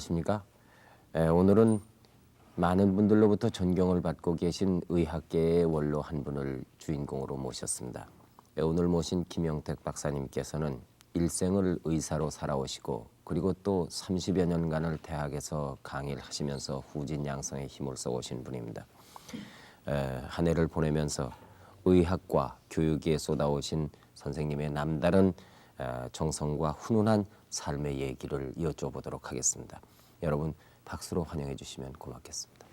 안녕하십니까? 오늘은 많은 분들로부터 존경을 받고 계신 의학계의 원로 한 분을 주인공으로 모셨습니다. 오늘 모신 김영택 박사님께서는 일생을 의사로 살아오시고 그리고 또 30여 년간을 대학에서 강의를 하시면서 후진 양성에 힘을 써오신 분입니다. 한 해를 보내면서 의학과 교육에 쏟아오신 선생님의 남다른 정성과 훈훈한 삶의 얘기를 여쭤보도록 하겠습니다. 여러분 박수로 환영해 주시면 고맙겠습니다.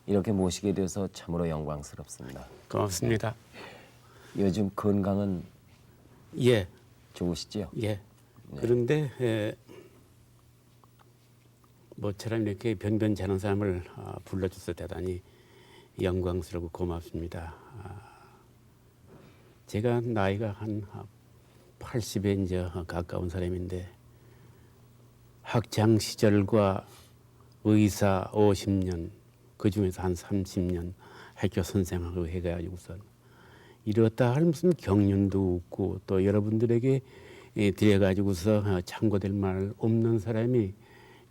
이렇게 모시게 돼서 참으로 영광스럽습니다. 고맙습니다. 요즘 건강은 예, 좋으시지요? 예. 그런데 모처럼 이렇게 변변찮은 사람을 불러줘서 대단히 영광스럽고 고맙습니다. 제가 나이가 한 80에 이제 가까운 사람인데 학창 시절과 의사 50년, 그 중에서 한 30년 학교 선생하고 해가지고서 이렇다 할 무슨 경륜도 없고 또 여러분들에게 드려가지고서 참고될 말 없는 사람이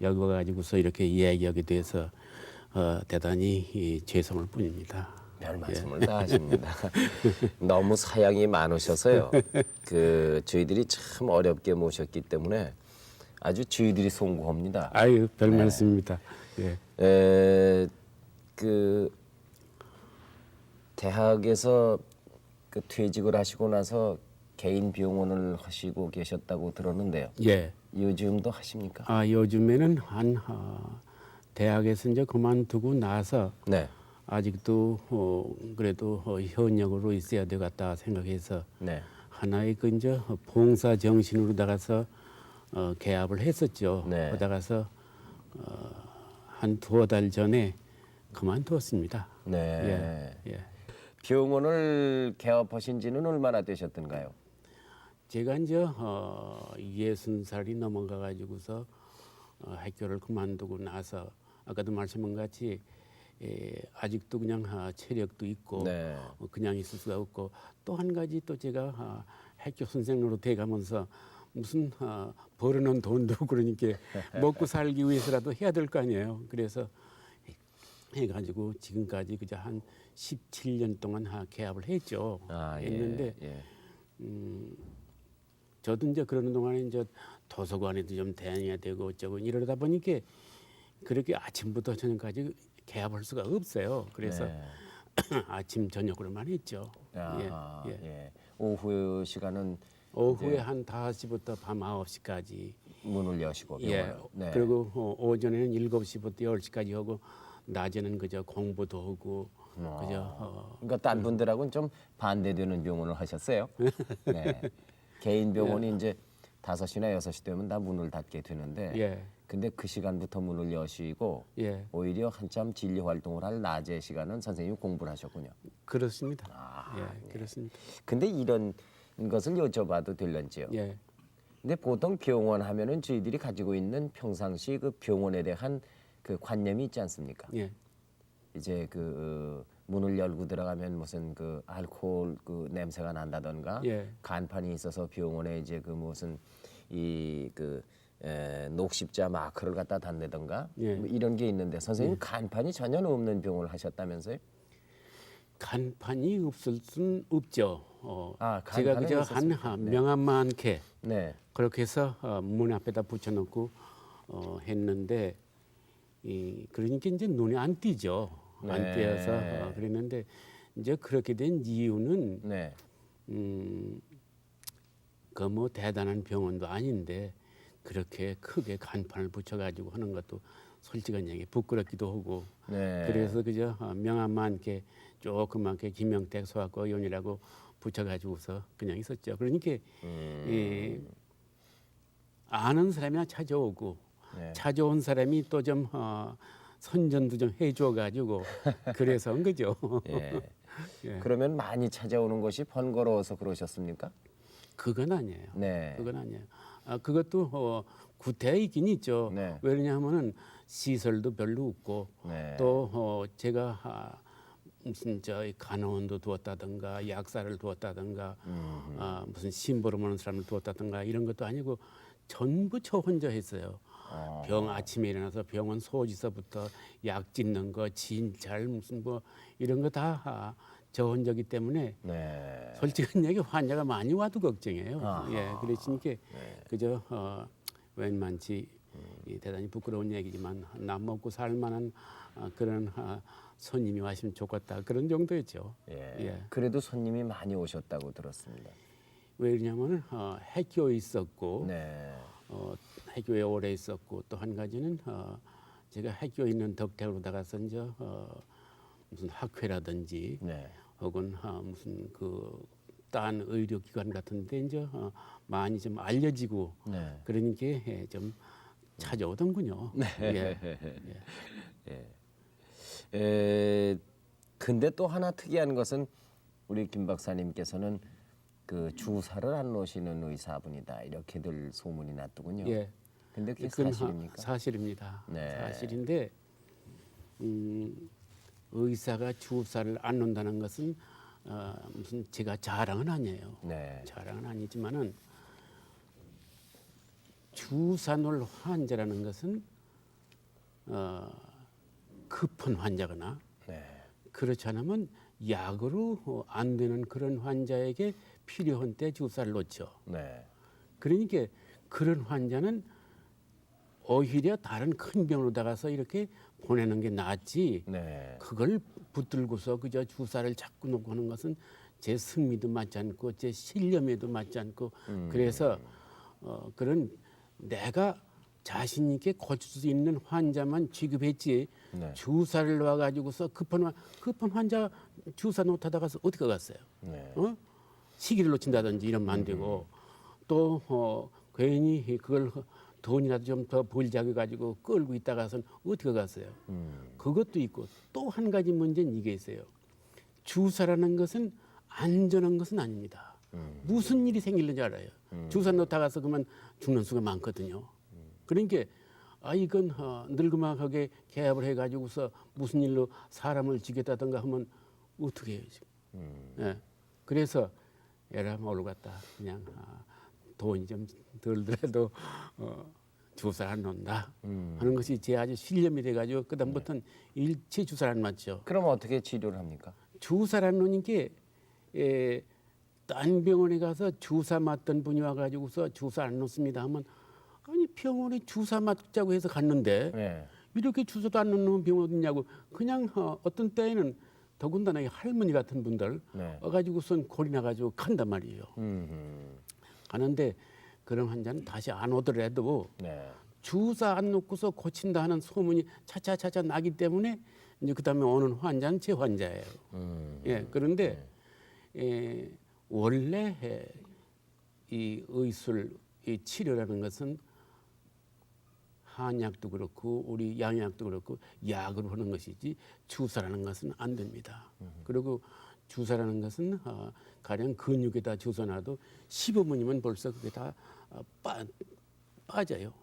여기 와가지고서 이렇게 이야기하게 돼서 대단히 죄송할 뿐입니다. 별 말씀을 다 하십니다. 너무 사양이 많으셔서요. 저희들이 참 어렵게 모셨기 때문에 아주 저희들이 송구합니다. 아유, 별 네. 말씀입니다. 예. 대학에서 퇴직을 하시고 나서 개인 병원을 하시고 계셨다고 들었는데요. 예. 요즘도 하십니까? 요즘에는 대학에서 이제 그만두고 나서 네. 아직도 그래도 현역으로 있어야 되겠다 생각해서 네. 하나의 이제 봉사 정신으로 나가서 개업을 했었죠. 네. 그러다가서 한 2달 전에 그만두었습니다. 네. 예. 병원을 개업하신 지는 얼마나 되셨던가요? 제가 이제 60살이 넘어가 가지고서 학교를 그만두고 나서 아까도 말씀한 같이 아직도 그냥 체력도 있고 네. 그냥 있을 수가 없고 또 한 가지 또 제가 학교 선생으로 돼가면서 무슨 벌어놓은 돈도 그러니까 먹고 살기 위해서라도 해야 될 거 아니에요. 그래서 해가지고 지금까지 그저 한 17년 동안 개업을 했죠. 했는데 저도 이제 그러는 동안에 이제 도서관에도 좀 다녀야 되고 어쩌고 이러다 보니까 그렇게 아침부터 저녁까지 개업할 수가 없어요. 그래서 네. 아침 저녁으로만 했죠. 예. 오후 시간은 오후에 한 5시부터 밤 9시까지. 문을 여시고 예. 병원을. 네. 그리고 오전에는 7시부터 10시까지 하고 낮에는 그저 공부도 하고 그저 그러니까 딴 분들하고는 좀 반대되는 병원을 하셨어요. 네. 개인 병원이 이제 5시나 6시 되면 다 문을 닫게 되는데 예. 근데 그 시간부터 문을 여시고 예. 오히려 한참 진료 활동을 할 낮의 시간은 선생님이 공부를 하셨군요. 그렇습니다. 네. 그렇습니다. 근데 이런 것을 여쭤봐도 될런지요? 예. 근데 보통 병원 하면은 저희들이 가지고 있는 평상시 그 병원에 대한 그 관념이 있지 않습니까? 예. 이제 문을 열고 들어가면 무슨 알코올 냄새가 난다던가 예. 간판이 있어서 병원에 이제 무슨 녹십자 마크를 갖다 단다던가 예. 뭐 이런 게 있는데 선생님 간판이 전혀 없는 병원을 하셨다면서요? 간판이 없을 순 없죠. 제가 간판은 그저 있었습니까? 한 명함만 게 네. 그렇게 해서 문 앞에다 붙여놓고 했는데 그러니까 이제 눈에 안 띄죠. 안 네. 띄어서 그랬는데 이제 그렇게 된 이유는 네. 그 뭐 대단한 병원도 아닌데 그렇게 크게 간판을 붙여가지고 하는 것도 솔직한 얘기 부끄럽기도 하고 네. 그래서 그저 명함만 이렇게 조그맣게 김영택 소아과 의원이라고 붙여가지고서 그냥 있었죠. 그러니까 아는 사람이나 찾아오고 네. 찾아온 사람이 또 좀 선전도 좀 해줘가지고 그래서 한 거죠. 예. 예. 그러면 많이 찾아오는 것이 번거로워서 그러셨습니까? 그건 아니에요. 네. 그건 아니에요. 그것도 구태여 있긴 있죠. 네. 왜냐하면은 시설도 별로 없고 네. 또 제가 무슨 저 간호원도 두었다든가 약사를 두었다든가 무슨 심부름 오는 사람을 두었다든가 이런 것도 아니고 전부 저 혼자 했어요. 병 아침에 일어나서 병원 소지서부터 약 짓는 거, 진찰 무슨 뭐 이런 거 다 저 혼자기 때문에 네. 솔직한 얘기 환자가 많이 와도 걱정해요. 아하. 예, 그러시니까 그저 웬만치 대단히 부끄러운 얘기지만 남 먹고 살 만한 그런 손님이 왔으면 좋겠다 그런 정도였죠. 예. 예. 그래도 손님이 많이 오셨다고 들었습니다. 왜 그러냐면 해교에 있었고 네. 해교에 오래 있었고 또 한 가지는 제가 해교에 있는 덕택으로다가서 이제 무슨 학회라든지 네. 혹은 무슨 그 딴 의료기관 같은데 이제 많이 좀 알려지고 네. 그러니까 좀 찾아오던군요. 예. 근데 또 하나 특이한 것은 우리 김 박사님께서는 그 주사를 안 놓으시는 의사분이다 이렇게들 소문이 났더군요. 예. 근데 그게 그건 사실입니까? 사실입니다. 네. 사실인데 의사가 주사를 안 놓는다는 것은 무슨 제가 자랑은 아니에요. 네. 자랑은 아니지만은 주사 놓을 환자라는 것은 급한 환자거나 네. 그렇지 않으면 약으로 안 되는 그런 환자에게 필요한 때 주사를 놓죠. 네. 그러니까 그런 환자는 오히려 다른 큰 병으로 다가서 이렇게 보내는 게 낫지. 네. 그걸 붙들고서 그저 주사를 자꾸 놓고 하는 것은 제 승리도 맞지 않고 제 신념에도 맞지 않고 그래서 그런 내가 자신 있게 고칠 수 있는 환자만 취급했지 네. 주사를 놔가지고서 급한 환자 주사 놓다가서 어디가 갔어요? 네. 시기를 놓친다든지 이러면 안 되고 또 괜히 그걸 돈이라도 좀 더 벌자고 가지고 끌고 있다가서는 어떻게 갔어요? 그것도 있고 또 한 가지 문제는 이게 있어요. 주사라는 것은 안전한 것은 아닙니다. 무슨 일이 생길는지 알아요. 주사 놓다가서 그만 죽는 수가 많거든요. 그러니까 이건 늙음하게 개합을 해가지고서 무슨 일로 사람을 죽였다든가 하면 어떻게 해요 지금? 예. 그래서 에라 모르 갔다 그냥 돈이 좀 덜더라도 주사를 안 놓는다 하는 것이 제 아주 신념이 돼가지고 그다음부터는 일체 주사를 안 맞죠. 그럼 어떻게 치료를 합니까? 주사를 안 놓는 게 딴 병원에 가서 주사 맞던 분이 와가지고서 주사 안 놓습니다 하면 아니 병원에 주사 맞자고 해서 갔는데 네. 이렇게 주사도 안 놓는 병원 어딨냐고 그냥 어떤 때에는 더군다나 이 할머니 같은 분들 네. 와가지고선 골이 나가지고 간단 말이에요. 가는데 그런 환자는 다시 안 오더라도 네. 주사 안 놓고서 고친다 하는 소문이 차차차차 나기 때문에 이제 그다음에 오는 환자는 제 환자예요. 예, 그런데 원래 이 의술, 이 치료라는 것은 한약도 그렇고 우리 양약도 그렇고 약으로 하는 것이지 주사라는 것은 안 됩니다. 그리고 주사라는 것은 가령 근육에다 주사 놔도 15분이면 벌써 그게 다 빠져요.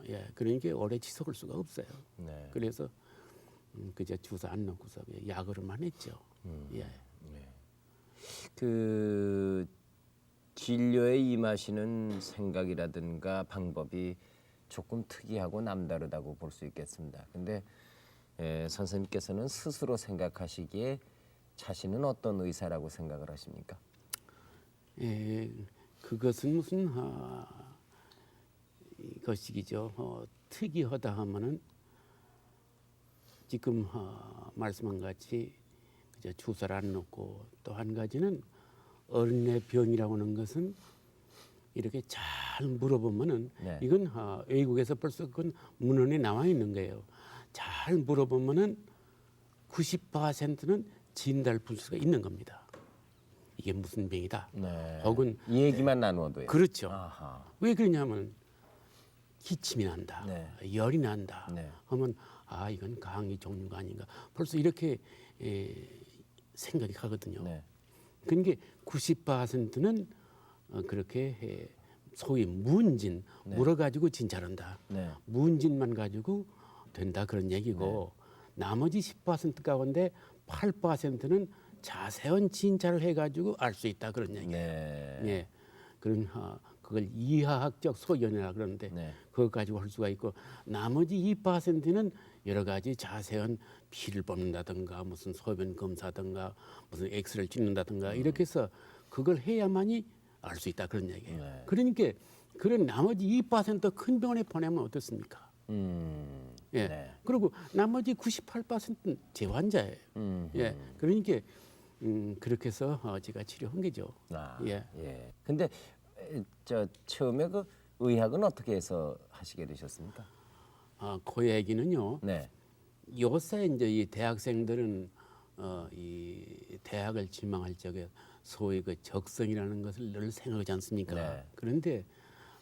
예, 그러니까 오래 지속할 수가 없어요. 네. 그래서 그저 주사 안 놓고서 약으로만 했죠. 예. 그 진료에 임하시는 생각이라든가 방법이 조금 특이하고 남다르다고 볼 수 있겠습니다. 근데 선생님께서는 스스로 생각하시기에 자신은 어떤 의사라고 생각을 하십니까? 예, 그것은 무슨 것이기죠. 특이하다 하면은 지금 말씀한 같이 그저 주사를 안 놓고 또 한 가지는 어린애 병이라고 하는 것은 이렇게 잘 물어보면은 네. 이건 외국에서 벌써 그건 문헌에 나와 있는 거예요. 잘 물어보면은 90%는 진단을 풀 수가 있는 겁니다. 이게 무슨 병이다. 네. 혹은 이 얘기만 나누어도요. 그렇죠. 아하. 왜 그러냐면 기침이 난다, 네. 열이 난다 네. 하면 이건 강의 종류가 아닌가. 벌써 이렇게 생각이 가거든요. 네. 그러니까 90%는 그렇게 소위 문진 물어가지고 진찰한다. 네. 문진만 가지고 된다 그런 얘기고 나머지 10% 가운데 98%는 자세한 진찰을 해가지고 알 수 있다 그런 얘기예요. 네. 예, 그런 그걸 이하학적 소견이라 그러는데 네. 그것 가지고 할 수가 있고 나머지 2%는 여러 가지 자세한 피를 뽑는다든가 무슨 소변 검사든가 무슨 엑스를 찍는다든가 이렇게 해서 그걸 해야만이 알 수 있다 그런 얘기예요. 네. 그러니까 그런 나머지 2%큰 병원에 보내면 어떻습니까? 예. 네. 그리고 나머지 98%는 재환자예요. 예. 그러니까 그렇게 해서 제가 치료한 거죠. 아, 예. 예. 근데 저 처음에 그 의학은 어떻게 해서 하시게 되셨습니까? 그 얘기는요. 네. 요새 이제 이 대학생들은 이 대학을 지망할 적에 소위 그 적성이라는 것을 늘 생각하지 않습니까? 네. 그런데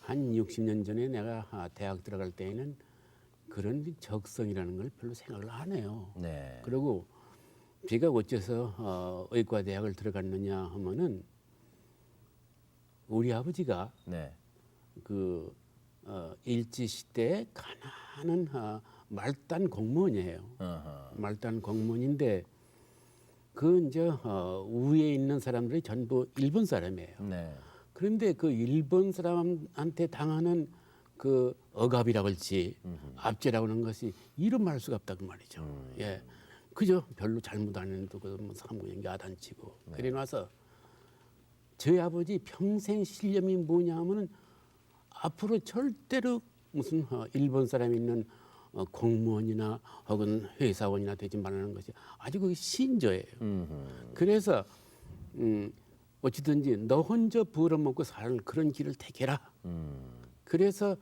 한 60년 전에 내가 대학 들어갈 때에는 그런 적성이라는 걸 별로 생각을 안 해요. 네. 그리고 제가 어째서 의과대학을 들어갔느냐 하면은 우리 아버지가 네. 그 일제 시대에 가난한 말단 공무원이에요. 어허. 말단 공무원인데 그 이제 위에 있는 사람들이 전부 일본 사람이에요. 네. 그런데 그 일본 사람한테 당하는 그 억압이라고 할지 압제라고 하는 것이 이름할 수가 없다고 말이죠. 예, 그저 별로 잘못 안 했는데 그뭐 사무장 야단치고 그래 놔서 저희 아버지 평생 신념이 뭐냐 하면은 앞으로 절대로 무슨 일본 사람이 있는 공무원이나 혹은 회사원이나 되지 말라는 것이 아주 그게 신조예요. 그래서 어찌든지 너 혼자 벌어먹고 사는 그런 길을 택해라. 그래서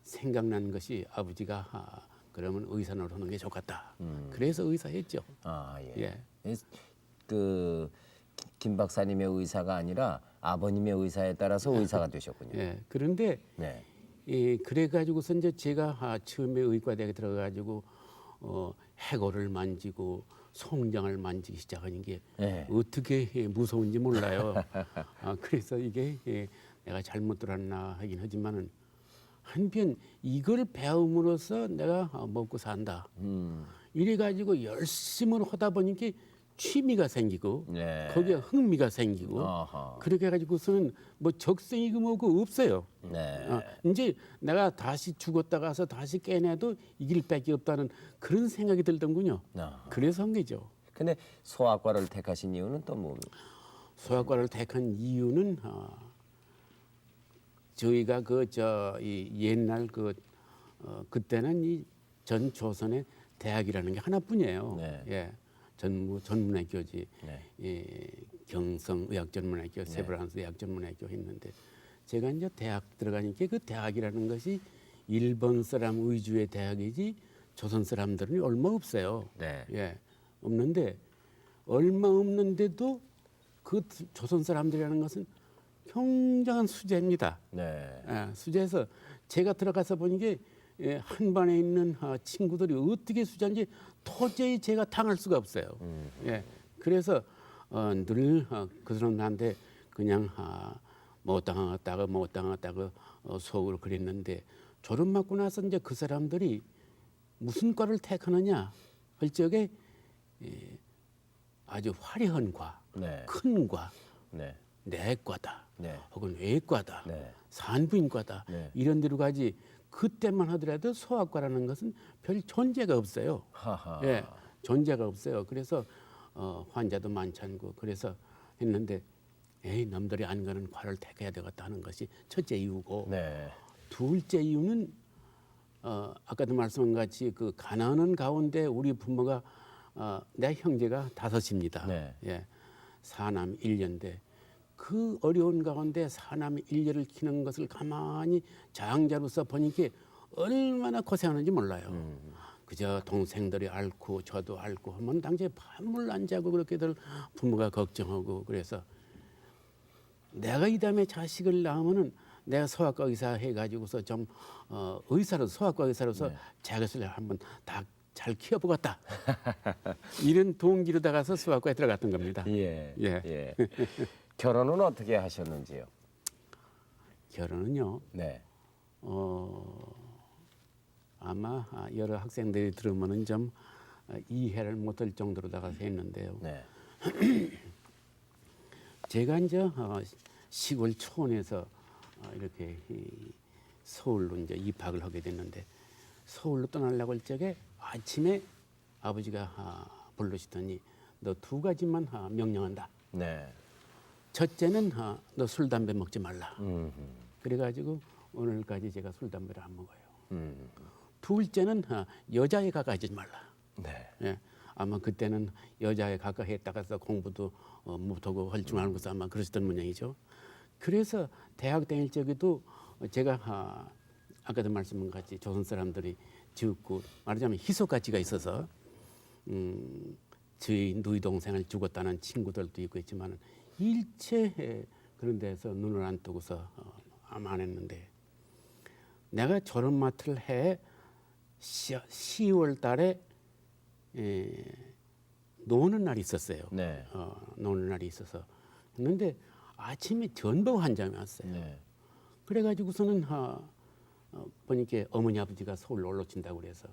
생각난 것이 아버지가 그러면 의사 노릇하는 게 좋겠다. 그래서 의사했죠. 아, 예. 예. 김 박사님의 의사가 아니라 아버님의 의사에 따라서 의사가 되셨군요. 예. 그런데 네. 그래 가지고서 이제 제가 처음에 의과대학에 들어가지고 해골을 만지고 송장을 만지기 시작하는 게 네. 어떻게 무서운지 몰라요. 그래서 이게 내가 잘못 들었나 하긴 하지만은 한편 이걸 배움으로써 내가 먹고 산다. 이래 가지고 열심히 하다 보니까 취미가 생기고 네. 거기에 흥미가 생기고 어허. 그렇게 해가지고서는 뭐 적성이고 뭐고 없어요. 네. 이제 내가 다시 죽었다 가서 다시 깨내도 이길 밖에 없다는 그런 생각이 들던군요. 어허. 그래서 한 거죠. 근데 소아과를 택하신 이유는 또 뭡니까? 소아과를 택한 이유는 저희가 이 옛날 그때는 이 전 조선의 대학이라는 게 하나뿐이에요. 네. 예. 전문학교지. 네. 경성의학전문학교, 세브란스 의학전문학교 했는데 제가 이제 대학 들어가니까 그 대학이라는 것이 일본 사람 위주의 대학이지 조선 사람들은 얼마 없어요. 네. 예. 없는데 얼마 없는데도 그 조선 사람들이라는 것은 굉장한 수재입니다. 네. 예, 수재에서 제가 들어가서 보니까 한 반에 있는 친구들이 어떻게 수재인지 도저히 제가 당할 수가 없어요. 예, 그래서 늘 그 사람들한테 그냥 못 당하다가 속으로 그랬는데 졸업 맞고 나서 이제 그 사람들이 무슨 과를 택하느냐 할 적에 아주 화려한 과, 네. 큰 과, 네. 내과다, 네. 혹은 외과다, 네. 산부인과다 네. 이런 데로 가지 그때만 하더라도 소아과라는 것은 별 존재가 없어요. 하하. 예, 존재가 없어요. 그래서 환자도 많지 않고 그래서 했는데 에이 남들이 안 가는 과를 택해야 되겠다 하는 것이 첫째 이유고 네. 둘째 이유는 아까도 말씀한 같이 그 가난한 가운데 우리 부모가 내 형제가 5입니다. 네. 예, 사남 1녀인데 그 어려운 가운데 사남 1녀를 키우는 것을 가만히 장자로서 보니까 얼마나 고생하는지 몰라요. 그저 동생들이 앓고 저도 앓고 하면 당시에 밤을 안 자고 그렇게들 부모가 걱정하고 그래서 내가 이 다음에 자식을 낳으면은 내가 소아과 의사 해가지고서 좀 소아과 의사로서 자식을 한번 다 잘 키워보겠다. 이런 동기로 다가서 소아과에 들어갔던 겁니다. 예. 예. 예. 결혼은 어떻게 하셨는지요? 결혼은요. 네. 아마 여러 학생들이 들으면은 좀 이해를 못할 정도로다가 했는데요. 네. 제가 이제 시골 초원에서 이렇게 서울로 이제 입학을 하게 됐는데 서울로 떠나려고 할 적에 아침에 아버지가 부르시더니 너 두 가지만 명령한다. 네. 첫째는 너 술 담배 먹지 말라. 음. 그래가지고 오늘까지 제가 술 담배를 안 먹어요. 음. 둘째는 여자에 가까이지 말라. 네. 예. 아마 그때는 여자에 가까이 했다가서 공부도 못하고 할 줄 알고서 아마 그러시던 모양이죠. 그래서 대학 다닐 적에도 제가 아까도 말씀한 같이 조선 사람들이 짓고 말하자면 희소 가치가 있어서 저희 누이 동생을 죽었다는 친구들도 있고 있지만 일체 그런 데서 눈을 안 뜨고서 아마 안 했는데 내가 졸업 마트를 해 10월 달에 노는 날이 있었어요. 네. 노는 날이 있어서 했는데 아침에 전복 한 장이 왔어요. 네. 그래가지고서는 보니까 어머니 아버지가 서울 놀러 친다고 그래서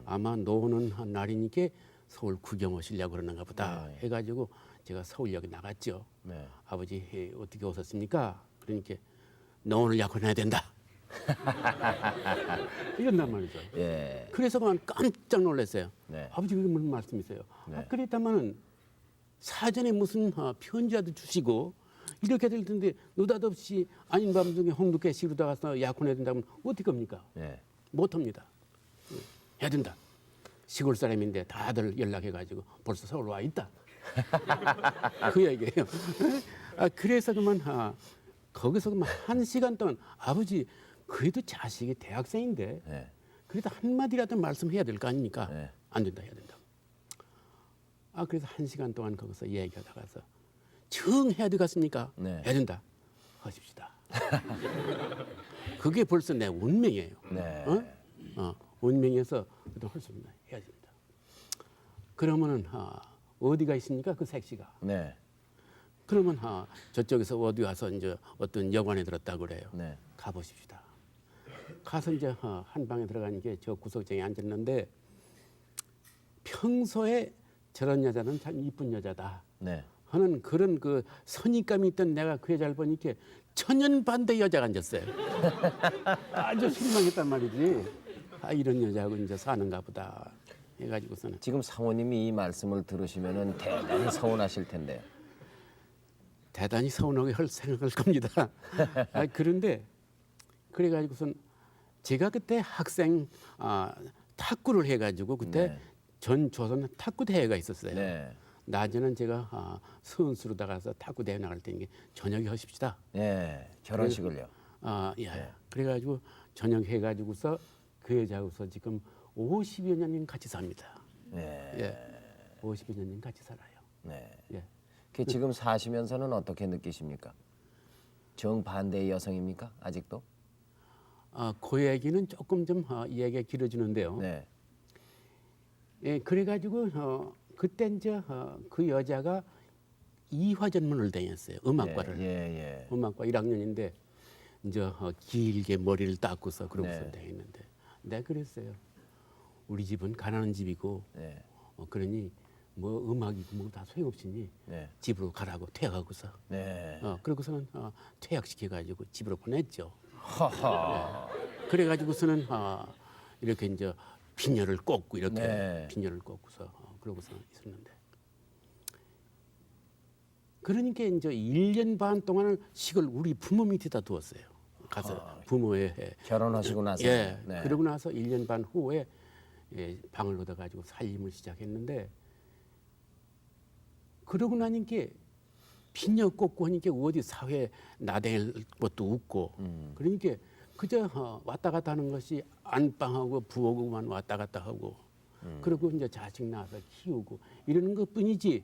아마 노는 날이니까 서울 구경 오시려고 그러는가 보다 네. 해가지고 제가 서울역에 나갔죠. 네. 아버지 어떻게 오셨습니까? 그러니까 너 오늘 약혼해야 된다. 이런단 말이죠. 예. 그래서 그만 깜짝 놀랐어요. 네. 아버지 그게 무슨 말씀이세요? 네. 그랬다마는 사전에 무슨 편지라도 주시고 이렇게 될 텐데 느닷없이 아닌 밤중에 홍두깨 시루다 가서 약혼해야 된다면 어떻게 합니까? 네. 못합니다. 해야 된다. 시골 사람인데 다들 연락해가지고 벌써 서울 와 있다. 그 얘기예요. 그래서 그만 거기서 그만 1시간 동안 아버지 그래도 자식이 대학생인데 네. 그래도 한마디라도 말씀해야 될 거 아닙니까? 네. 안 된다 해야 된다. 그래서 1시간 동안 거기서 얘기하다가서 정 해야 되겠습니까? 네. 해야 된다. 하십시다. 그게 벌써 내 운명이에요. 네. 운명에서 그래도 할 수 없나 해야 됩니다. 그러면은 어디가 있습니까? 그 색시가. 네. 그러면 저쪽에서 어디 와서 이제 어떤 여관에 들었다고 그래요. 네. 가보십시다. 가서 이제 한 방에 들어가니까 저 구석쟁이 앉았는데 평소에 저런 여자는 참 이쁜 여자다 네. 하는 그런 그 선입감이 있던 내가 그 여자를 보니까 천연 반대 여자가 앉았어요. 아주 실망했단 말이지. 이런 여자하고 이제 사는가 보다 해가지고서는 지금 상호님이 이 말씀을 들으시면은 대단히 서운하실 텐데요. 대단히 서운하게 할 생각을 겁니다. 그런데 그래가지고선 제가 그때 학생 탁구를 해가지고 그때 네. 전 조선 탁구 대회가 있었어요. 네. 낮에는 제가 선수로 나가서 탁구 대회 나갈 때니까 저녁에 하십시다. 네. 결혼식을요. 예. 네. 그래가지고 저녁 해가지고서 그 여자하고서 지금 50여 년인 같이 삽니다. 네. 예. 50여 년인 같이 살아요. 네. 예. 그 지금 사시면서는 어떻게 느끼십니까? 정반대의 여성입니까? 아직도? 그 얘기는 조금 좀 이야기가 길어지는데요. 네. 예, 그래가지고 그때 이제 그 여자가 이화 전문을 다녔어요. 음악과를. 예. 음악과 1학년인데 이제 길게 머리를 닦고서 그러고서 네. 다녔는데 내가 그랬어요. 우리 집은 가난한 집이고 네. 그러니 뭐 음악이고 뭐 다 소용없으니 네. 집으로 가라고 퇴학하고서 네. 그러고서는 퇴학시켜가지고 집으로 보냈죠. 하하. 그래가지고서는 이렇게 이제 빈혈을 꽂고 이렇게 네. 빈혈을 꽂고서 그러고서 있었는데 그러니까 이제 1년 반 동안을 시골 우리 부모 밑에다 두었어요. 가서 부모의 결혼하시고 나서. 예. 네. 그러고 나서 1년 반 후에 방을 얻어 가지고 살림을 시작했는데 그러고 나니까 빈혈 꽂고 하니까 어디 사회 나댈 것도 없고 그러니까 그저 왔다 갔다 하는 것이 안방하고 부엌만 왔다 갔다 하고 그리고 이제 자식 낳아서 키우고 이러는 것뿐이지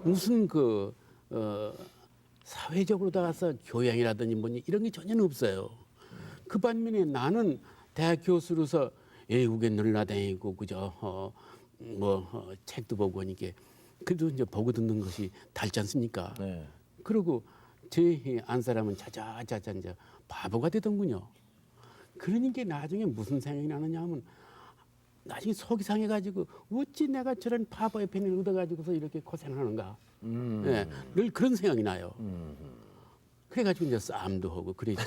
무슨 사회적으로 나가서 교양이라든지 뭐니 이런 게 전혀 없어요. 그 반면에 나는 대학 교수로서 외국에 놀러다니고 그저 책도 보고 하니까 그래도 이제 보고 듣는 것이 닳지 않습니까? 네. 그리고 제 안 사람은 자자자자 이제 바보가 되던군요. 그러니까 나중에 무슨 생각이 나느냐 하면 나중에 속이 상해가지고 어찌 내가 저런 바보의 펜을 얻어가지고서 이렇게 고생하는가. 예, 늘 그런 생각이 나요. 그래가지고 이제 싸움도 하고 그랬죠.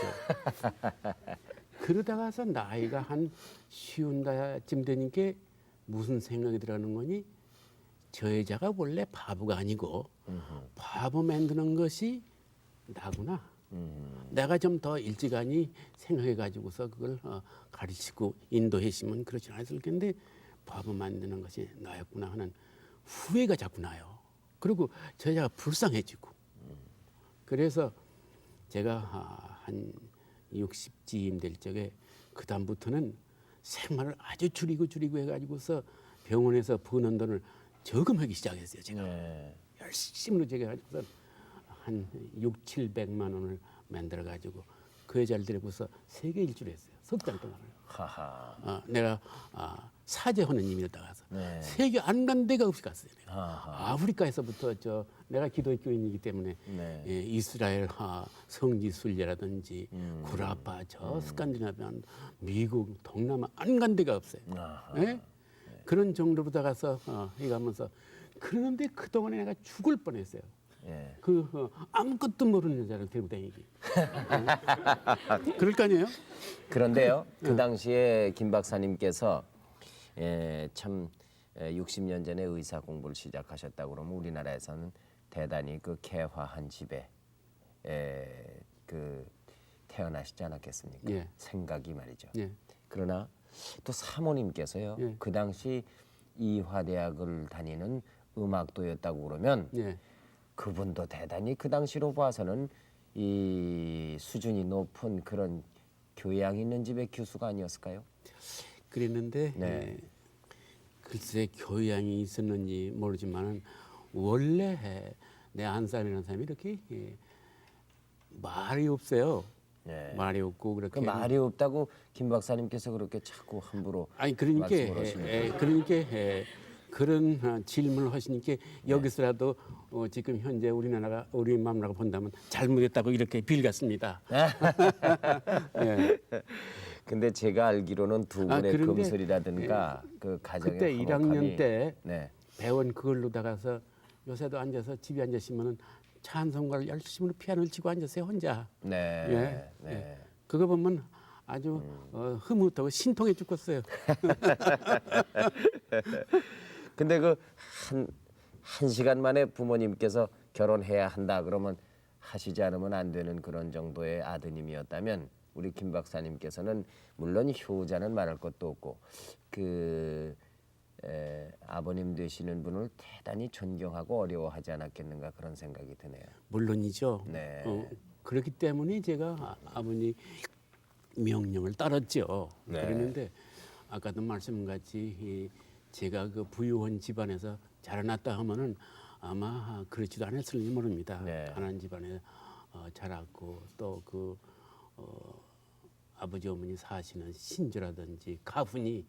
그러다가서 나이가 한 50쯤 되니까 무슨 생각이 들어가는 거니? 저 여자가 원래 바보가 아니고 바보 만드는 것이 나구나. 내가 좀 더 일찍하니 생각해가지고서 그걸 가르치고 인도했으면 그렇지 않았을 텐데 바보 만드는 것이 나였구나 하는 후회가 자꾸 나요. 그리고 저 여자가 불쌍해지고. 그래서 제가 한 60쯤 될 적에 그 다음부터는 생활을 아주 줄이고 해가지고서 병원에서 버는 돈을 저금하기 시작했어요. 제가 열심히 제가 가지고서 한 6, 700만 원을 만들어 가지고 그 여자를 데리고서 세계 일주를 했어요. 석 달 동안을. 내가 사제하는 임이었다가서 세계 안 간 데가 없이 갔어요. 내가. 아프리카에서부터 내가 기독 교인이기 때문에 예, 이스라엘 성지순례라든지 구라파 스칸디나비안 미국 동남아 안 간 데가 없어요. 예? 그런 정도로 다가서 해가면서 그러는데 그 동안에 내가 죽을 뻔했어요. 예. 아무것도 모르는 여자를 데리고 다니기. 그럴 거 아니에요? 그런데요, 그 당시에 김 박사님께서 참 60년 전에 의사 공부를 시작하셨다고 그러면 우리나라에서는 대단히 그 개화한 집에 그 태어나시지 않았겠습니까? 예. 생각이 말이죠. 예. 그러나 또 사모님께서요, 예. 그 당시 이화대학을 다니는 음악도였다고 그러면 예. 그분도 대단히 그 당시로 봐서는 이 수준이 높은 그런 교양 있는 집의 교수가 아니었을까요? 그랬는데 네. 글쎄 교양이 있었는지 모르지만은 원래 내 한살이라는 사람이 이렇게 말이 없어요. 네. 말이 없고 그 그렇게 말이 없다고 김 박사님께서 그렇게 자꾸 함부로 아니 그러니까 말씀을 하십니까? 그런 질문을 하시니까 여기서라도 지금 현재 우리나라가 우리 마음으로 본다면 잘못했다고 이렇게 빌겠습니다. 예. 근데 제가 알기로는 두 분의 그런데, 금술이라든가 그 가정의 그때 1학년 화목함이- 때 네. 배운 그걸로다가서 요새도 앉아서 집에 앉으시면은 찬송가를 열심히 피아노를 치고 앉으세요 혼자. 네. 예. 네. 예. 그거 보면 아주 흐뭇하고 신통해 죽겠어요. 근데 그 한 시간 만에 부모님께서 결혼해야 한다 그러면 하시지 않으면 안 되는 그런 정도의 아드님이었다면 우리 김 박사님께서는 물론 효자는 말할 것도 없고 그 아버님 되시는 분을 대단히 존경하고 어려워하지 않았겠는가 그런 생각이 드네요. 물론이죠. 네. 그렇기 때문에 제가 아버님 명령을 따랐죠. 네. 그랬는데 아까도 말씀같이 제가 그 부유한 집안에서 자라났다 하면은 아마 그렇지도 않았을지 모릅니다. 네. 가난한 집안에 자랐고 또 그 아버지 어머니 사시는 신조라든지 가훈이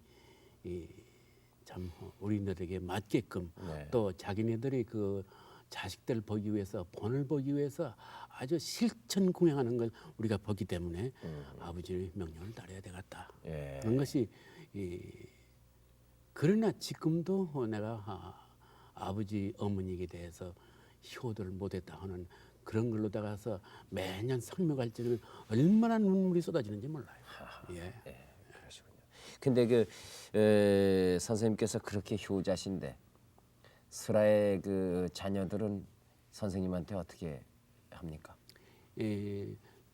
참 우리들에게 맞게끔 네. 또 자기네들이 그 자식들 보기 위해서 본을 보기 위해서 아주 실천공양하는 걸 우리가 보기 때문에 아버지의 명령을 따라야 되겠다. 예. 그런 것이 그러나 지금도 내가 아버지 어머니에 대해서 효도를 못했다 하는 그런 걸로다가서 매년 성묘갈증을 얼마나 눈물이 쏟아지는지 몰라요. 예. 그러시군요. 근데 선생님께서 그렇게 효자신데 슬아의 그 자녀들은 선생님한테 어떻게 합니까?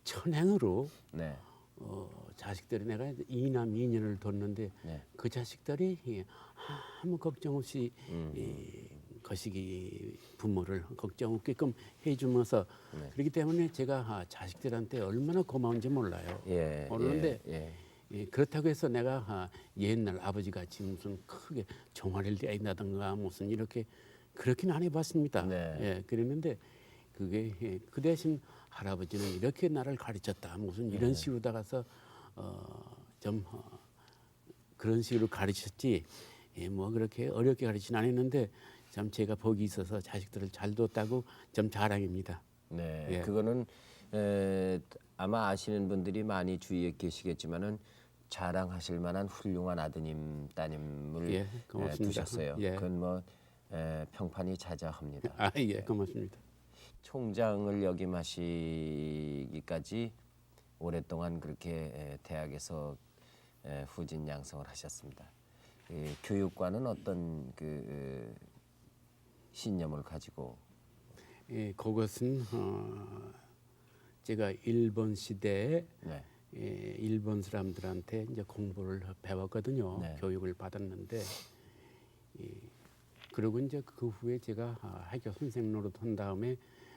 천행으로 네. 자식들이 내가 이남 이녀를 뒀는데 네. 그 자식들이 아무 걱정 없이 거시기 부모를 걱정 없게끔 해주면서 그렇기 때문에 제가 자식들한테 얼마나 고마운지 몰라요. 예. 모르는데 예. 그렇다고 해서 내가 옛날 아버지 같이 무슨 크게 종아리를 떼인다든가 무슨 이렇게 그렇게는 안 해봤습니다. 네. 예, 그랬는데 그게 그 대신 할아버지는 이렇게 나를 가르쳤다 무슨 이런 식으로다가서 좀 그런 식으로 가르쳤지 뭐 그렇게 어렵게 가르치는 안 했는데 참 제가 복이 있어서 자식들을 잘 뒀다고 좀 자랑입니다. 네. 예. 그거는 아마 아시는 분들이 많이 주위에 계시겠지만은 자랑하실 만한 훌륭한 아드님 따님을 예, 고맙습니다. 두셨어요. 예. 그건 뭐 평판이 자자합니다. 아, 예, 고맙습니다. 총장을 역임하시기까지 오랫동안 그렇게 대학에서 후진 양성을 하셨습니다. 교육과는 어떤 그 신념을 가지고 예, 그것은 제가 일본 시대에 네. 일본 사람들한테 이제 공부를 배웠거든요. 네. 교육을 받았는데 그리고 이제 그 후에 제가 학교 선생 노릇 한 다음에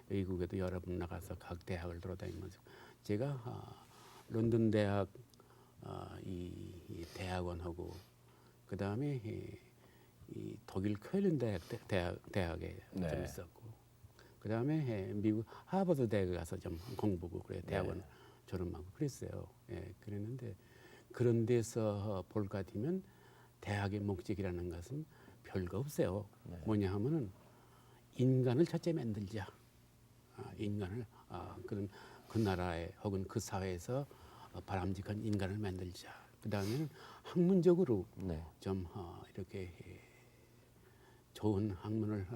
외국에도 여러 번 나가서 각 대학을 돌아다니면서 제가 런던 대학 이 대학원하고 그 다음에 이 독일 쾰른 대학에 네. 좀 있었고 그 다음에 미국 하버드 대학에 가서 좀 공부고 그래 대학원 네. 졸업하고 그랬어요. 예, 그랬는데 그런 데서 볼 것 같으면 대학의 목적이라는 것은 별거 없어요. 네. 뭐냐 하면은 인간을 첫째 만들자. 인간을 그런 그 나라에 혹은 그 사회에서 바람직한 인간을 만들자. 그 다음에는 학문적으로 네. 좀 이렇게 좋은 학문을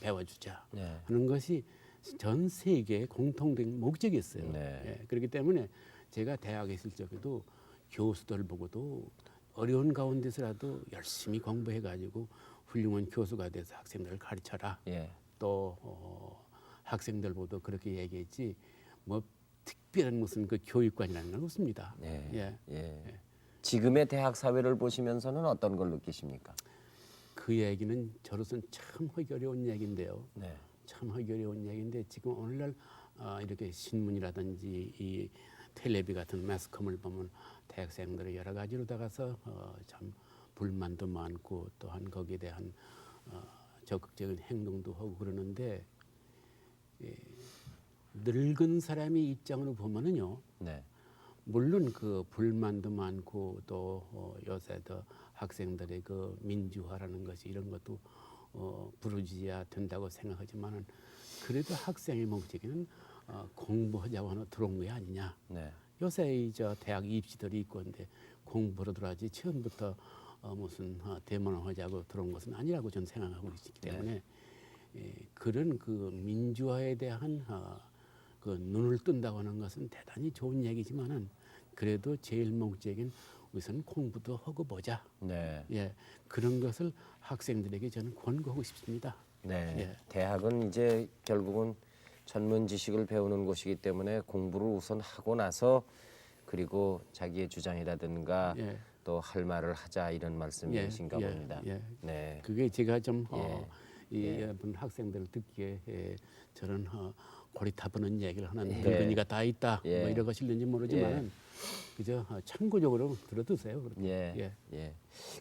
배워주자 네. 하는 것이 전 세계의 공통된 목적이었어요. 네. 예, 그렇기 때문에 제가 대학에 있을 적에도 교수들 보고도 어려운 가운데서라도 열심히 공부해가지고 훌륭한 교수가 돼서 학생들을 가르쳐라. 예. 또 학생들보다 그렇게 얘기했지 뭐 특별한 무슨 그 교육관이라는 건 없습니다. 네. 예. 예. 지금의 대학 사회를 보시면서는 어떤 걸 느끼십니까? 그 얘기는 저로서는 참 하기 어려운 얘기인데요. 네. 참 하기 어려운 얘기인데 지금 오늘날 이렇게 신문이라든지 이 텔레비 같은 매스컴을 보면 대학생들이 여러 가지로 다가서 참 불만도 많고 또한 거기에 대한 적극적인 행동도 하고 그러는데 늙은 사람의 입장으로 보면은요. 네. 물론 그 불만도 많고 또 요새 더 학생들의 그 민주화라는 것이 이런 것도 부르지야 된다고 생각하지만은 그래도 학생의 목적에는 공부하자고 하나 들어온 게 아니냐. 네. 요새 저 대학 입시들이 있고 근데 공부로 들어가지 처음부터 무슨 대문을 하자고 들어온 것은 아니라고 저는 생각하고 있기 때문에 그런 그 민주화에 대한 그 눈을 뜬다고 하는 것은 대단히 좋은 얘기지만은 그래도 제일 목적인 우선 공부도 하고 보자. 네. 예, 그런 것을 학생들에게 저는 권고하고 싶습니다. 네. 예. 대학은 이제 결국은 전문 지식을 배우는 곳이기 때문에 공부를 우선 하고 나서 그리고 자기의 주장이라든가 예. 또 할 말을 하자 이런 말씀이신가 예, 봅니다. 예. 네. 그게 제가 좀 예. 여러분 학생들 듣기에 저런 고리타분한 얘기를 하는 예. 늙은이가 다 있다 예. 뭐 이런 것일는지 모르지만은 그저 참고적으로 들어두세요. 그렇게. 예. 예.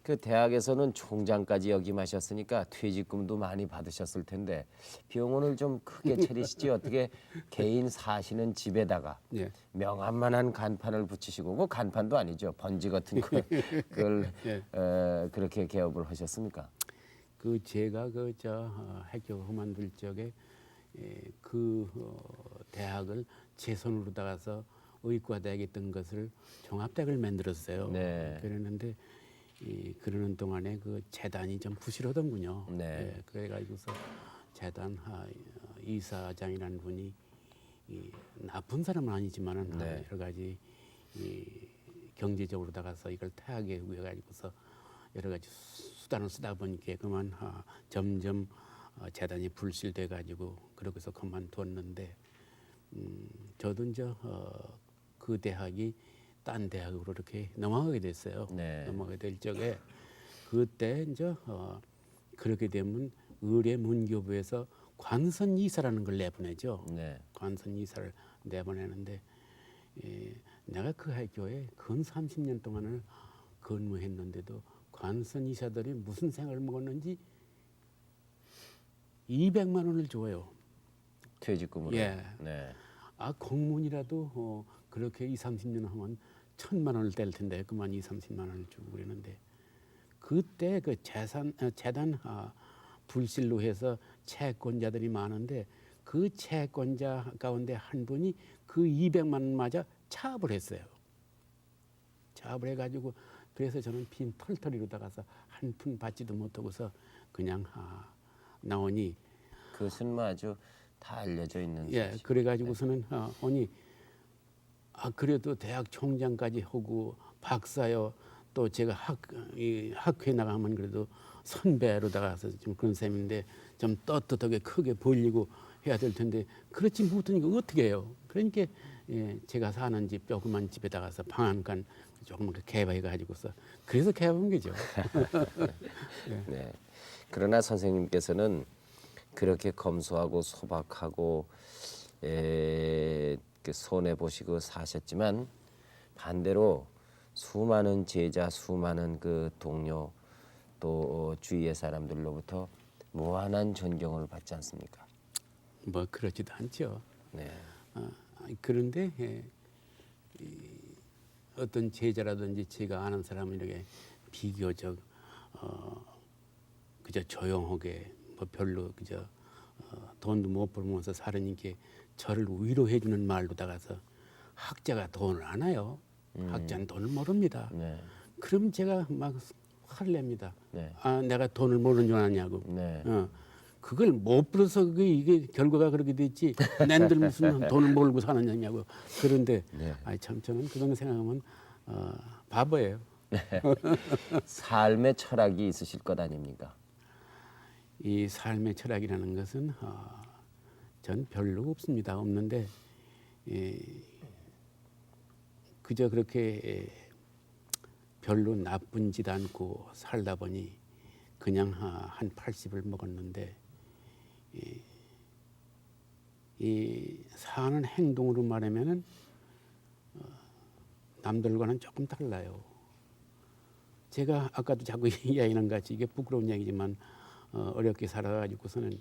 그 대학에서는 총장까지 역임하셨으니까 퇴직금도 많이 받으셨을 텐데 비용을 좀 크게 차리시지 어떻게 개인 사시는 집에다가 예. 명함만한 간판을 붙이시고 그 간판도 아니죠 번지 같은 그걸 예. 그렇게 개업을 하셨습니까? 그 제가 그 저 학교 그만둘 적에 그 대학을 제 손으로 다가서 의과대학에 있던 것을 종합대학을 만들었어요. 네. 그랬는데 그러는 동안에 그 재단이 좀 부실하던군요. 네. 예, 그래가지고서 재단 이사장이라는 분이 나쁜 사람은 아니지만은 네. 여러 가지 경제적으로 다가서 이걸 타하게 해가지고서 여러 가지 수단을 쓰다 보니까 그만 점점 재단이 불실돼 가지고 그렇게 해서 그만두었는데 저도 이제 그 대학이 딴 대학으로 이렇게 넘어가게 됐어요. 네. 넘어가게 될 적에 그때 이제 그렇게 되면 의뢰 문교부에서 관선 이사라는 걸 내보내죠. 네. 관선 이사를 내보내는데 내가 그 학교에 근 30년 동안을 근무했는데도 관선 이사들이 무슨 생각을 먹었는지 200만 원을 줘요. 퇴직금으로. 예. 네. 공무원이라도 그렇게 2, 30년 하면 1,000만 원을 뗄 텐데 그만 2, 30만 원을 주고 그랬는데 그때 그 재단 불실로 해서 채권자들이 많은데 그 채권자 가운데 한 분이 그 200만 원마저 차압을 했어요. 사업을 해가지고 그래서 저는 빈 털털이로 다가서 한 푼 받지도 못하고서 그냥 나오니 그것은 뭐 아주 다 알려져 있는 예 사실. 그래가지고서는 오니 그래도 대학 총장까지 하고 박사요 또 제가 학회 나가면 그래도 선배로 다가서 좀 그런 셈인데 좀 떳떳하게 크게 벌리고 해야 될 텐데 그렇지 못하니까 어떻게 해요? 그러니까 예, 제가 사는 집 조그만 집에 다가서 방 한 칸 조그맣게 개발해 가지고서 그래서 개발한 거죠. 네. 그러나 선생님께서는 그렇게 검소하고 소박하고 손해 보시고 사셨지만 반대로 수많은 제자, 수많은 그 동료 또 주위의 사람들로부터 무한한 존경을 받지 않습니까? 뭐 그렇지도 않죠. 네. 그런데 어떤 제자라든지 제가 아는 사람은 이렇게 비교적 그저 조용하게 뭐 별로 그저 돈도 못 벌면서 사르니까 저를 위로해 주는 말로 다가서 학자가 돈을 안 와요. 학자는 돈을 모릅니다. 네. 그럼 제가 막 화를 냅니다. 네. 내가 돈을 모르는 줄 아냐고. 네. 그걸 못 벌어서 이게 결과가 그렇게 됐지. 낸들 무슨 돈을 몰고 사느냐고. 그런데 네. 참 저는 그런 생각하면 바보예요. 삶의 철학이 있으실 것 아닙니까? 이 삶의 철학이라는 것은 전 별로 없습니다. 없는데 그저 그렇게 별로 나쁜 짓 않고 살다 보니 그냥 한 80을 먹었는데 이 사는 행동으로 말하면은 남들과는 조금 달라요. 제가 아까도 자꾸 이야기하는 같이 이게 부끄러운 얘기지만 어렵게 살아가지고서는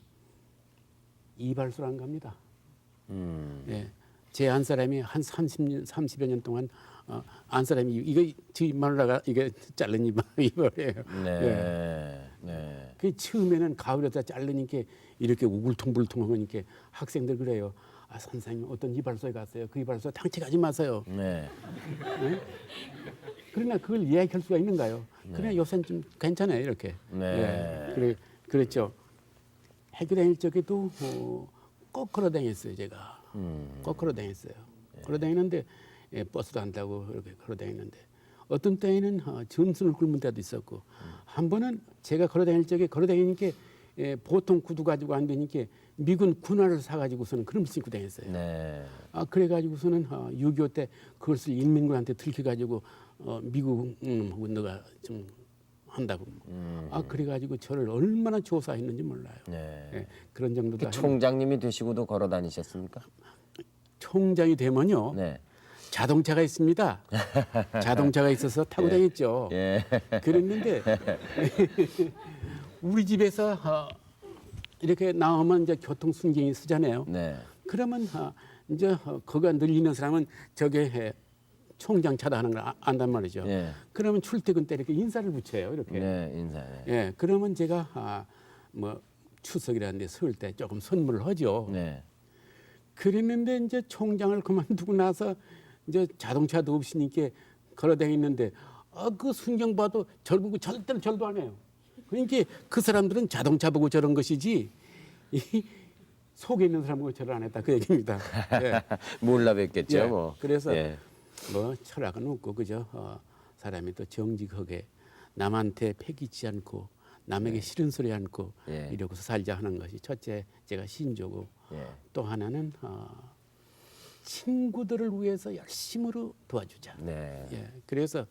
이발소를 안 갑니다. 예. 제 안 사람이 한 30여 년 동안 안 사람이 이거 저 마누라가 이게 자른 이발이에요. 네. 예. 네. 그 처음에는 가을에다 자르니까 이렇게 우글퉁불퉁하니까 학생들 그래요. 선생님 어떤 이발소에 갔어요. 그 이발소 당치 가지 마세요. 네. 네? 그러나 그걸 이야기할 수가 있는가요? 그러나 요새는 좀 괜찮아요 이렇게. 네. 그래 그랬죠. 학교 다닐 적에도 꼭 걸어 다녔어요 제가. 꼭 걸어 다녔어요. 걸어 다니는데 버스도 안 타고 이렇게 걸어 다니는데 어떤 때에는 점순을 굶은 때도 있었고 한 번은 제가 걸어 다닐 적에 걸어 다니니까 보통 구두 가지고 안 되니까 미군 군화를 사가지고서는 그런 걸 신고 다녔어요. 네. 그래가지고서는 6.25 때 그것을 인민군한테 들켜가지고 미국하고 너가 좀 한다고. 그래가지고 저를 얼마나 조사했는지 몰라요. 네. 예, 그런 정도도. 총장님이 되시고도 걸어 다니셨습니까? 총장이 되면요. 네. 자동차가 있습니다. 자동차가 있어서 타고 다녔죠. 예. 그랬는데 우리 집에서 이렇게 나오면 이제 교통 순경이 쓰잖아요. 네. 그러면 이제 거기가 늘리는 사람은 저게 총장 차다 하는 걸 안단 말이죠. 예. 그러면 출퇴근 때 이렇게 인사를 붙여요. 이렇게. 네, 인사해. 예. 그러면 제가 뭐 추석이라는데 설 때 조금 선물을 하죠. 네. 그랬는데 이제 총장을 그만두고 나서 이제 자동차도 없으니까 걸어 다니는데 그 순경 봐도 절 보고 절대로 절도 안 해요. 그러니까 그 사람들은 자동차 보고 저런 것이지 이 속에 있는 사람 보고 절을 안 했다 그 얘기입니다. 예. 몰라 뵙겠죠, 예. 뭐. 그래서 예. 뭐 철학은 없고 그죠. 사람이 또 정직하게 남한테 패기치 않고 남에게 싫은 소리 않고 예. 이러고서 살자 하는 것이 첫째 제가 신조고 예. 또 하나는 친구들을 위해서 열심으로 도와주자. 네. 예. 그래서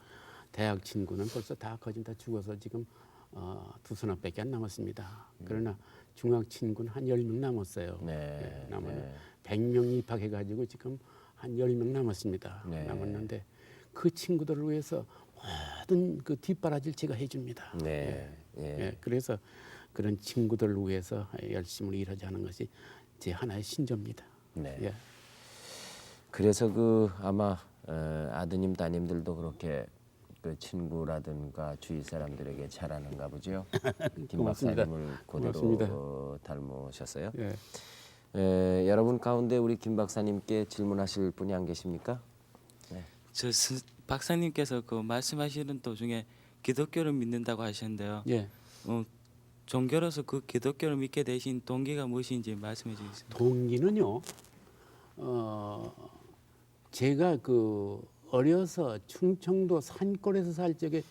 대학 친구는 벌써 다 거진 다 죽어서 지금 두 서너밖에 안 남았습니다. 그러나 중학 친구는 한 10명 남았어요. 네. 예, 남았는 네. 100명 입학해가지고 지금 한 10명 남았습니다. 네. 남았는데 그 친구들을 위해서 모든 그 뒷바라지를 제가 해줍니다. 네. 예. 예, 그래서 그런 친구들을 위해서 열심히 일하자 하는 것이 제 하나의 신조입니다. 네. 예. 그래서 그 아마 아드님 따님들도 그렇게 그 친구라든가 주위 사람들에게 잘하는가 보죠. 김 고맙습니다. 박사님을 그대로 고맙습니다. 닮으셨어요. 예. 여러분 가운데 우리 김 박사님께 질문하실 분이 안 계십니까? 저 박사님께서 그 말씀하시는 도중에 기독교를 믿는다고 하셨는데요. 예. 종교로서 그 기독교를 믿게 되신 동기가 무엇인지 말씀해 주시겠습니까? 동기는요. 제가 그 어려서 충청도 산골에서 살 적에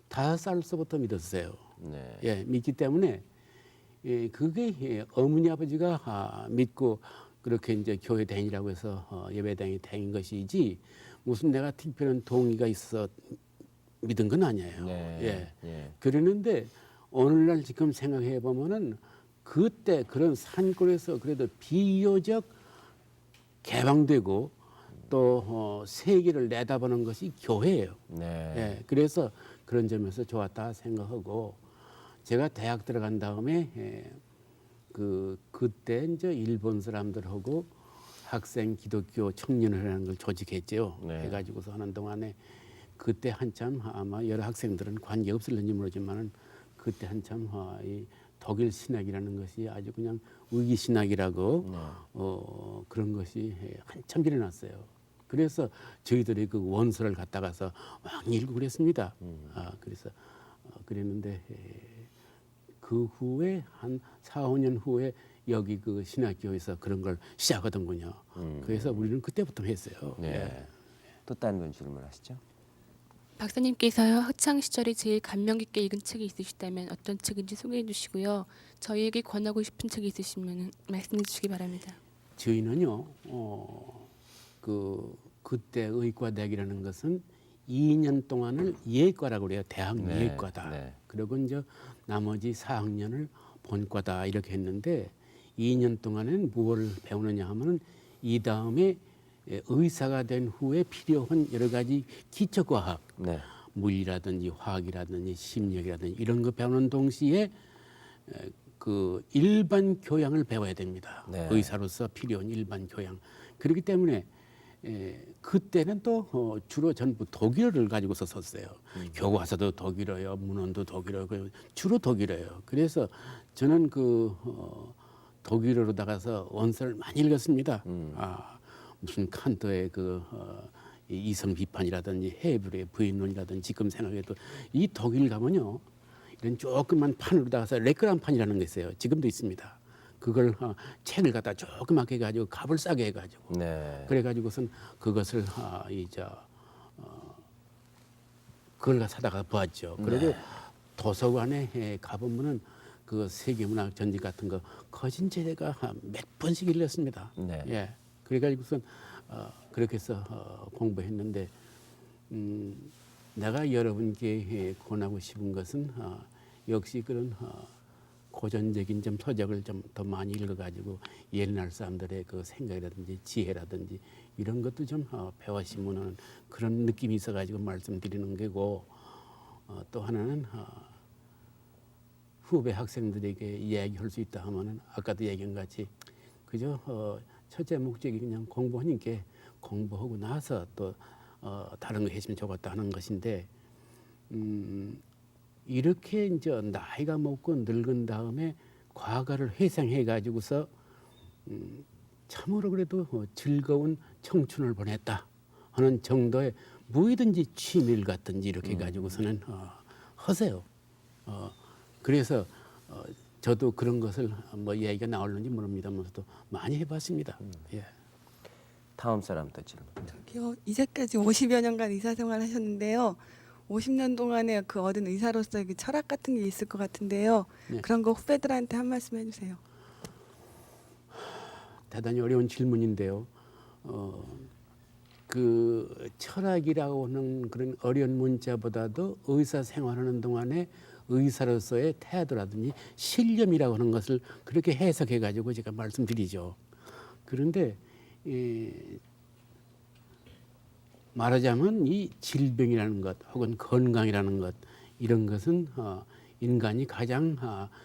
5살서부터 믿었어요. 네. 예, 믿기 때문에 그게 어머니 아버지가 믿고 그렇게 이제 교회 다니라고 해서 예배당에 다닌 것이지 무슨 내가 특별한 동의가 있어 믿은 건 아니에요. 네. 예. 예. 그러는데 오늘날 지금 생각해 보면은 그때 그런 산골에서 그래도 비교적 개방되고 또 세계를 내다보는 것이 교회예요. 네. 예, 그래서 그런 점에서 좋았다 생각하고 제가 대학 들어간 다음에 그때 이제 일본 사람들하고 학생 기독교 청년회라는 걸 조직했죠. 네. 해가지고서 하는 동안에 그때 한참 아마 여러 학생들은 관계 없을는지 모르지만은 그때 한참 이 독일 신학이라는 것이 아주 그냥 의기 신학이라고 그런 것이 한참 일어났어요. 그래서 저희들이 그 원서를 갖다가서 막 읽고 그랬습니다. 그래서 그랬는데 그 후에 한 4, 5년 후에 여기 그 신학교에서 그런 걸 시작하던군요. 그래서 우리는 그때부터 했어요. 네. 예. 또 다른 분 질문하시죠. 박사님께서요 학창 시절에 제일 감명 깊게 읽은 책이 있으시다면 어떤 책인지 소개해 주시고요. 저희에게 권하고 싶은 책이 있으시면 말씀해 주시기 바랍니다. 저희는요, 그때 의과대학이라는 것은 2년 동안을 예과라고 그래요. 대학 네, 예과다. 네. 그리고 이제 나머지 4학년을 본과다 이렇게 했는데 2년 동안은 무엇을 배우느냐 하면은 이 다음에 의사가 된 후에 필요한 여러 가지 기초과학, 네. 물리라든지 화학이라든지 심리학이라든지 이런 거 배우는 동시에 그 일반 교양을 배워야 됩니다. 네. 의사로서 필요한 일반 교양. 그렇기 때문에 그때는 또 주로 전부 독일어를 가지고서 썼어요. 교과서도 독일어요, 문헌도 독일어, 주로 독일어예요. 그래서 저는 그 독일어로 나가서 원서를 많이 읽었습니다. 무슨 칸트의 그 이성 비판이라든지 헤브르의 부인론이라든지 지금 생각해도 이 독일 가면요 이런 조그만 판으로 나가서 레크란판이라는 게 있어요. 지금도 있습니다. 그걸 책을 갖다 조그맣게 해가지고 값을 싸게 해가지고 네. 그래가지고선 그것을 그걸 사다가 보았죠. 그리고 도서관에 가보면은 그 세계문학 전집 같은 거 거진 제가 몇 번씩 읽었습니다. 네. 예. 그래가지고선 그렇게 해서 공부했는데 내가 여러분께 권하고 싶은 것은 역시 그런 고전적인 좀 서적을 좀 더 많이 읽어가지고 옛날 사람들의 그 생각이라든지 지혜라든지 이런 것도 좀 배워시면은 그런 느낌이 있어가지고 말씀드리는 거고 또 하나는 후배 학생들에게 이야기할 수 있다 하면은 아까도 얘기한 같이 그저 첫째 목적이 그냥 공부하니까 공부하고 나서 또 다른 거 했으면 좋겠다 하는 것인데 이렇게 이제 나이가 먹고 늙은 다음에 과거를 회상해 가지고서 참으로 그래도 즐거운 청춘을 보냈다 하는 정도의 뭐든지 취미를 갖든지 이렇게 해 가지고서는 하세요. 그래서 저도 그런 것을 뭐 얘기가 나올는지 모릅니다만서도 많이 해봤습니다. 예. 다음 사람 또 질문. 저기요, 이제까지 50여 년간 의사 생활 하셨는데요. 50년 동안에 그 얻은 의사로서의 그 철학 같은 게 있을 것 같은데요. 네. 그런 거 후배들한테 한 말씀 해주세요. 대단히 어려운 질문인데요. 그 철학이라고 하는 그런 어려운 문자보다도 의사 생활하는 동안에 의사로서의 태도라든지 신념이라고 하는 것을 그렇게 해석해 가지고 제가 말씀드리죠. 그런데 말하자면 이 질병이라는 것 혹은 건강이라는 것 이런 것은 인간이 가장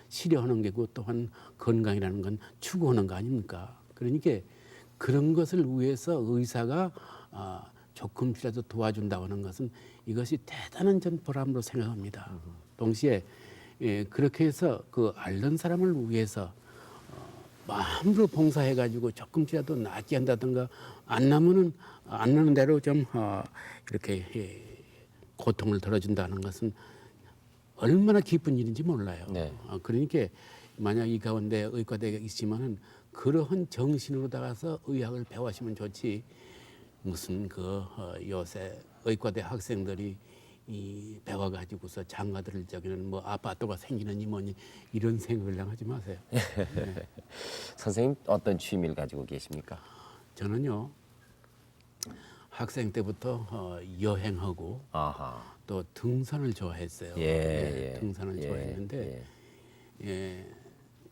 싫어하는 게고 또한 건강이라는 건 추구하는 거 아닙니까? 그러니까 그런 것을 위해서 의사가 조금씩이라도 도와준다고 하는 것은 이것이 대단한 전 보람으로 생각합니다. 동시에 그렇게 해서 그 앓는 사람을 위해서 마음으로 봉사해가지고 조금씩이라도 낫게 한다든가 안 나면은 안 나는 대로 좀 이렇게 고통을 덜어준다는 것은 얼마나 기쁜 일인지 몰라요. 네. 그러니까 만약 이 가운데 의과대가 있으면은 그러한 정신으로다가서 의학을 배워하시면 좋지. 무슨 요새 의과대 학생들이 이 배워가지고서 장가들을 저기는 뭐 아파트가 생기느니 뭐니 이런 생각을 하지 마세요. 선생님 어떤 취미를 가지고 계십니까? 저는요 학생 때부터 여행하고 아하. 또 등산을 좋아했어요. 예, 예. 등산을 예, 좋아했는데 예.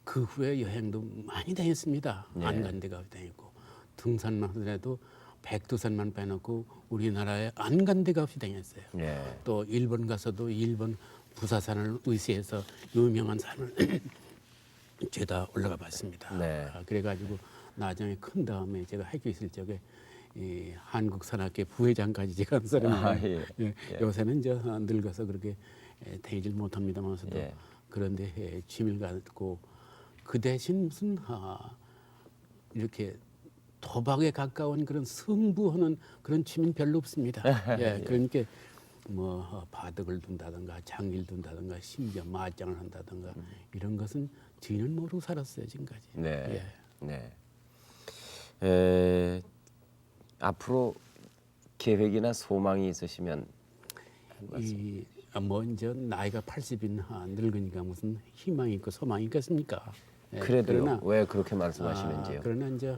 그 후에 여행도 많이 다녔습니다. 네. 안 간 데가 다녔고 등산만 하더라도 백두산만 빼놓고 우리나라에 안 간 데가 없이 다녔어요. 예. 또 일본 가서도 일본 부사산을 의시해서 유명한 산을 죄다 올라가 봤습니다. 네. 그래가지고 나중에 큰 다음에 제가 학교 있을 적에 이 한국산악회 부회장까지 제가 한 사람이에요. 아, 예. 예. 요새는 이제 늙어서 그렇게 다니질 못합니다만서도 예. 그런데 취미를 갖고 그 대신 무슨 이렇게 도박에 가까운 그런 승부하는 그런 취미는 별로 없습니다. 예, 그러니까 뭐 바둑을 둔다든가 장기를 둔다든가 심지어 맞짱을 한다든가 이런 것은 저희는 모르고 살았어요 지금까지. 네. 예. 네. 앞으로 계획이나 소망이 있으시면 먼저 나이가 80인 늙으니까 무슨 희망이 있고 소망이 있겠습니까? 예, 그래도요. 그러나 왜 그렇게 말씀하시는지요? 그러나 이제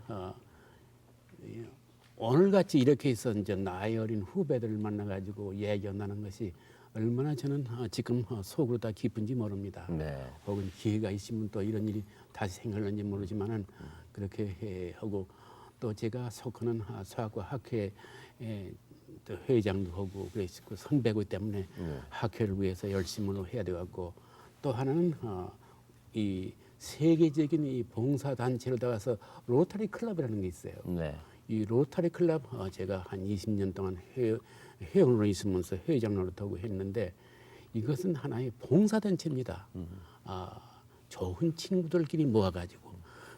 오늘 같이 이렇게 해서 이제 나이 어린 후배들을 만나 가지고 얘기한다는 것이 얼마나 저는 지금 속으로 다 기쁜지 모릅니다. 네. 혹은 기회가 있으면 또 이런 일이 다시 생길는지 모르지만은 그렇게 하고 또 제가 속하는 소아과 학회 또 회장도 하고 그랬고 선배고 때문에 학회를 위해서 열심히 해야 되고 또 하나는 이 세계적인 이 봉사 단체로다가서 로터리 클럽이라는 게 있어요. 네. 이 로터리 클럽 제가 한 20년 동안 회원으로 있으면서 회장 노릇하고 했는데 이것은 하나의 봉사단체입니다. 좋은 친구들끼리 모아가지고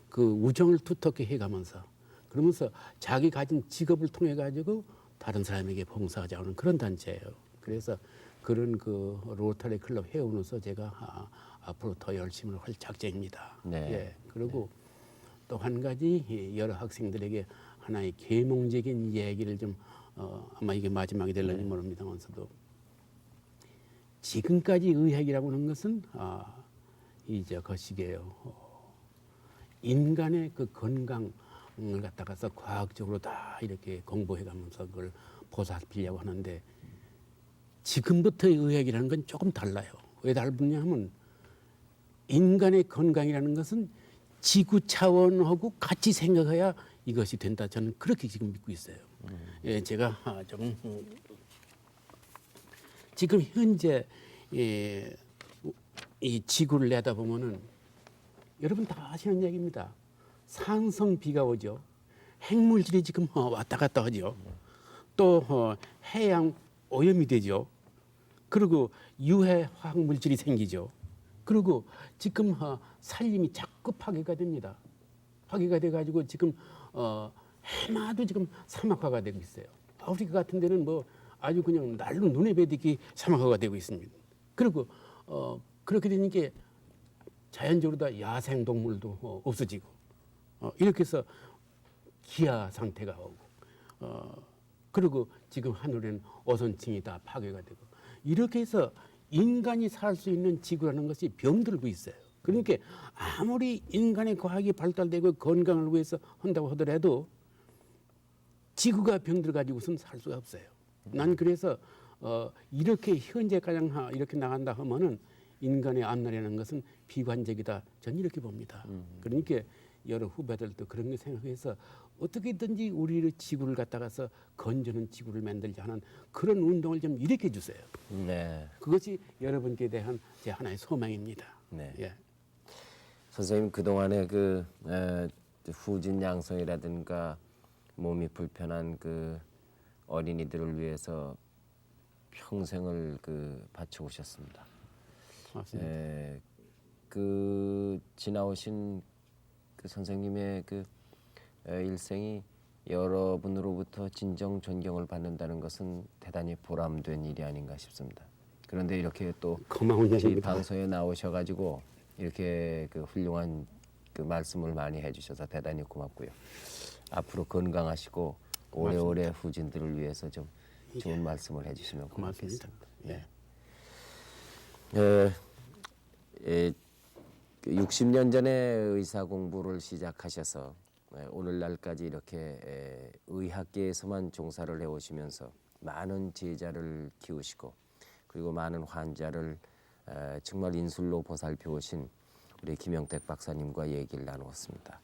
그 우정을 두텁게 해가면서 그러면서 자기 가진 직업을 통해 가지고 다른 사람에게 봉사하자는 그런 단체예요. 그래서 그런 그 로터리 클럽 회원으로서 제가 앞으로 더 열심히 할 작정입니다. 네. 예. 그리고 또 한 가지 여러 학생들에게 하나의 계몽적인 얘기를 좀 아마 이게 마지막이 될는지 모릅니다만서도 지금까지 의학이라고 하는 것은 이제 거시기에요. 인간의 그 건강을 갖다가서 과학적으로 다 이렇게 공부해가면서 그걸 보살피려고 하는데 지금부터의 의학이라는 건 조금 달라요. 왜 다르냐 하면 인간의 건강이라는 것은 지구 차원하고 같이 생각해야 이것이 된다. 저는 그렇게 지금 믿고 있어요. 예, 제가 좀 지금 현재 이 지구를 내다보면은 여러분 다 아시는 얘기입니다. 산성 비가 오죠. 핵물질이 지금 왔다 갔다 하죠. 또 해양 오염이 되죠. 그리고 유해 화학 물질이 생기죠. 그리고 지금 산림이 자꾸 파괴가 됩니다. 파괴가 돼가지고 지금 해마도 지금 사막화가 되고 있어요. 아프리카 같은 데는 뭐 아주 그냥 날로 눈에 뵈듯이 사막화가 되고 있습니다. 그리고 그렇게 되니까 자연적으로 다 야생 동물도 없어지고 이렇게 해서 기아 상태가 오고 그리고 지금 하늘에는 오선층이 다 파괴가 되고 이렇게 해서 인간이 살 수 있는 지구라는 것이 병들고 있어요. 그러니까 아무리 인간의 과학이 발달되고 건강을 위해서 한다고 하더라도 지구가 병들 가지고선 살 수가 없어요. 난 그래서 이렇게 현재 가장 이렇게 나간다 하면은 인간의 앞날이라는 것은 비관적이다. 저는 이렇게 봅니다. 그러니까 여러 후배들도 그런 거 생각해서 어떻게든지 우리의 지구를 갖다가서 건져는 지구를 만들자 하는 그런 운동을 좀 일으켜 주세요. 네. 그것이 여러분께 대한 제 하나의 소망입니다. 네. 예. 선생님 그동안에 그 후진 양성이라든가 몸이 불편한 그 어린이들을 위해서 평생을 그 바쳐 오셨습니다. 맞습니다. 그 지나오신 그 선생님의 그 일생이 여러분으로부터 진정 존경을 받는다는 것은 대단히 보람된 일이 아닌가 싶습니다. 그런데 이렇게 또 고마운 저희 얘기입니다. 방송에 나오셔가지고 이렇게 그 훌륭한 그 말씀을 많이 해주셔서 대단히 고맙고요. 앞으로 건강하시고 오래오래 후진들을 위해서 좀 좋은 말씀을 해주시면 고맙습니다. 고맙겠습니다. 네. 60년 전에 의사 공부를 시작하셔서 오늘날까지 이렇게 의학계에서만 종사를 해오시면서 많은 제자를 키우시고 그리고 많은 환자를 정말 인술로 보살펴 오신 우리 김영택 박사님과 얘기를 나누었습니다.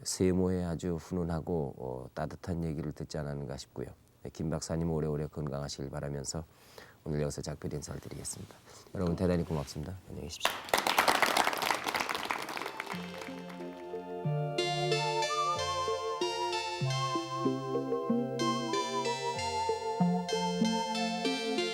세모에 아주 훈훈하고 따뜻한 얘기를 듣지 않았는가 싶고요. 김 박사님 오래오래 건강하시길 바라면서 오늘 여기서 작별 인사를 드리겠습니다. 여러분 대단히 고맙습니다. 안녕히 계십시오.